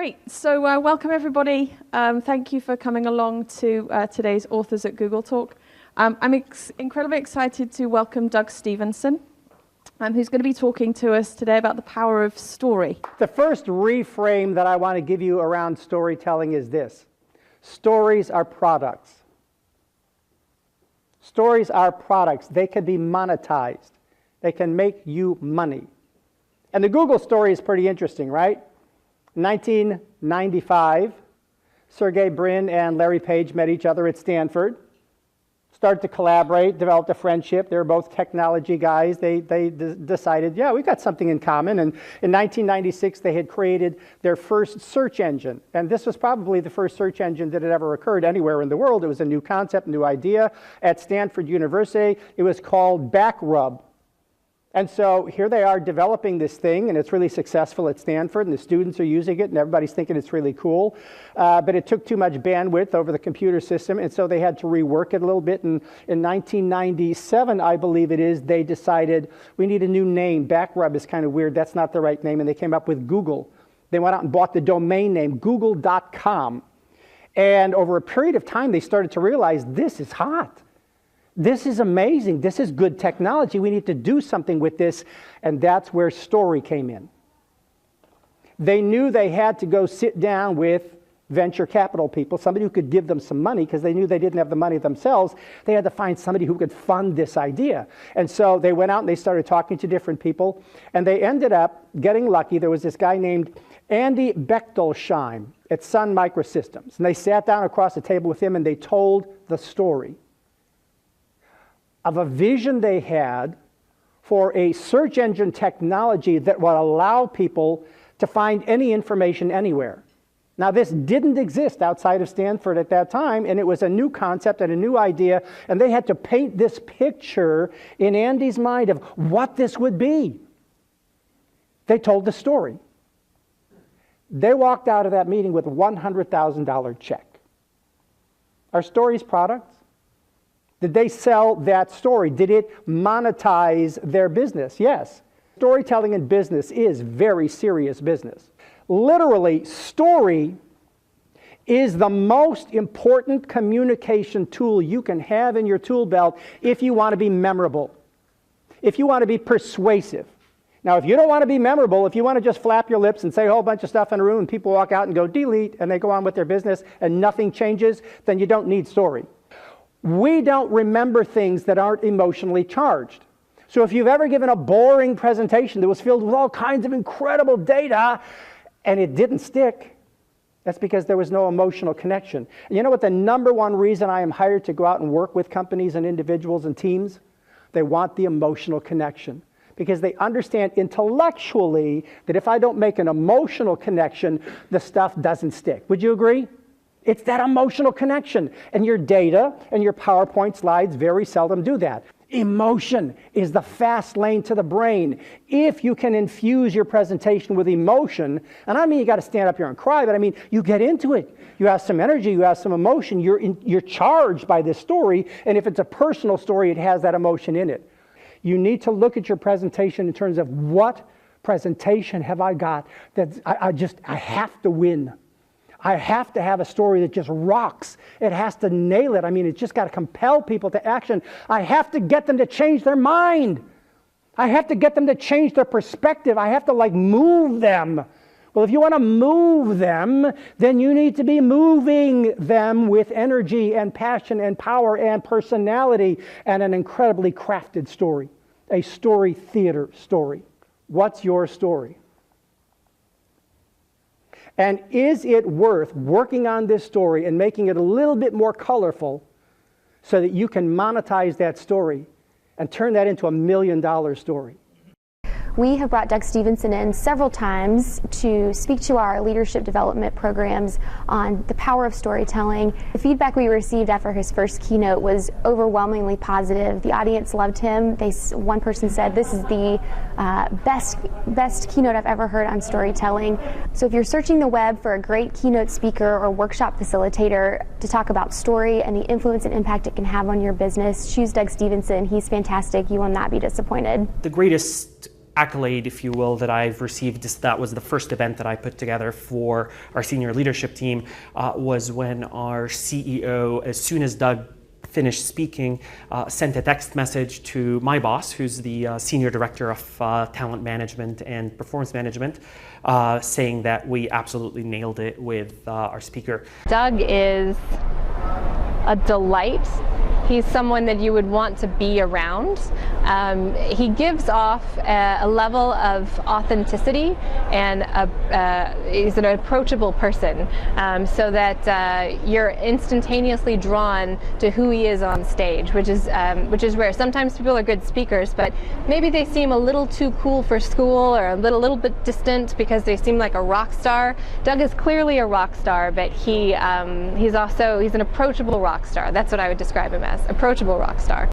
Great. So welcome, everybody. Thank you for coming along to today's Authors at Google talk. I'm incredibly excited to welcome Doug Stevenson, who's going to be talking to us today about the power of story. The first reframe that I want to give you around storytelling is this. Stories are products. Stories are products. They can be monetized. They can make you money. And the Google story is pretty interesting, right? 1995, Sergey, Brin, and Larry Page met each other at Stanford, started to collaborate, developed a friendship. They were both technology guys. They decided, yeah, we've got something in common. And in 1996, they had created their first search engine. And this was probably the first search engine that had ever occurred anywhere in the world. It was a new concept, new idea. At Stanford University, it was called Backrub. And so here they are developing this thing, and it's really successful at Stanford, and the students are using it, and everybody's thinking it's really cool. But it took too much bandwidth over the computer system, and so they had to rework it a little bit. And in 1997, I believe it is, they decided we need a new name. Backrub is kind of weird. That's not the right name, and they came up with Google. They went out and bought the domain name, google.com. And over a period of time, they started to realize this is hot. This is amazing. This is good technology. We need to do something with this. And that's where story came in. They knew they had to go sit down with venture capital people, somebody who could give them some money, because they knew they didn't have the money themselves. They had to find somebody who could fund this idea. And so they went out and they started talking to different people. And they ended up getting lucky. There was this guy named Andy Bechtolsheim at Sun Microsystems. And they sat down across the table with him and they told the story of a vision they had for a search engine technology that would allow people to find any information anywhere. Now, this didn't exist outside of Stanford at that time, and it was a new concept and a new idea, and they had to paint this picture in Andy's mind of what this would be. They told the story. They walked out of that meeting with a $100,000 check. Are stories products? Did they sell that story? Did it monetize their business? Yes. Storytelling in business is very serious business. Literally, story is the most important communication tool you can have in your tool belt if you want to be memorable, if you want to be persuasive. Now, if you don't want to be memorable, if you want to just flap your lips and say a whole bunch of stuff in a room and people walk out and go delete and they go on with their business and nothing changes, then you don't need story. We don't remember things that aren't emotionally charged. So if you've ever given a boring presentation that was filled with all kinds of incredible data and it didn't stick, that's because there was no emotional connection. And you know what the number one reason I am hired to go out and work with companies and individuals and teams? They want the emotional connection. Because they understand intellectually that if I don't make an emotional connection, the stuff doesn't stick. Would you agree? It's that emotional connection. And your data and your PowerPoint slides very seldom do that. Emotion is the fast lane to the brain. If you can infuse your presentation with emotion, and I mean you got to stand up here and cry, but I mean you get into it. You have some energy, you have some emotion, you're charged by this story, and if it's a personal story, it has that emotion in it. You need to look at your presentation in terms of what presentation have I got that I have to win. I have to have a story that just rocks. It has to nail it. I mean, it's just got to compel people to action. I have to get them to change their mind. I have to get them to change their perspective. I have to move them. Well, if you want to move them, then you need to be moving them with energy and passion and power and personality and an incredibly crafted story. A story theater story. What's your story? And is it worth working on this story and making it a little bit more colorful so that you can monetize that story and turn that into $1 million story? We have brought Doug Stevenson in several times to speak to our leadership development programs on the power of storytelling. The feedback we received after his first keynote was overwhelmingly positive. The audience loved him. One person said, "This is the best keynote I've ever heard on storytelling." So if you're searching the web for a great keynote speaker or workshop facilitator to talk about story and the influence and impact it can have on your business, choose Doug Stevenson. He's fantastic. You will not be disappointed. The greatest accolade, if you will, that I've received. That was the first event that I put together for our senior leadership team, was when our CEO, as soon as Doug finished speaking, sent a text message to my boss, who's the Senior Director of Talent Management and Performance Management, saying that we absolutely nailed it with our speaker. Doug is a delight. He's someone that you would want to be around. He gives off a level of authenticity, and he's an approachable person, so that you're instantaneously drawn to who he is on stage, which is rare. Sometimes people are good speakers, but maybe they seem a little too cool for school, or a little bit distant because they seem like a rock star. Doug is clearly a rock star, but he's an approachable rock star. That's what I would describe him as. Approachable rock star.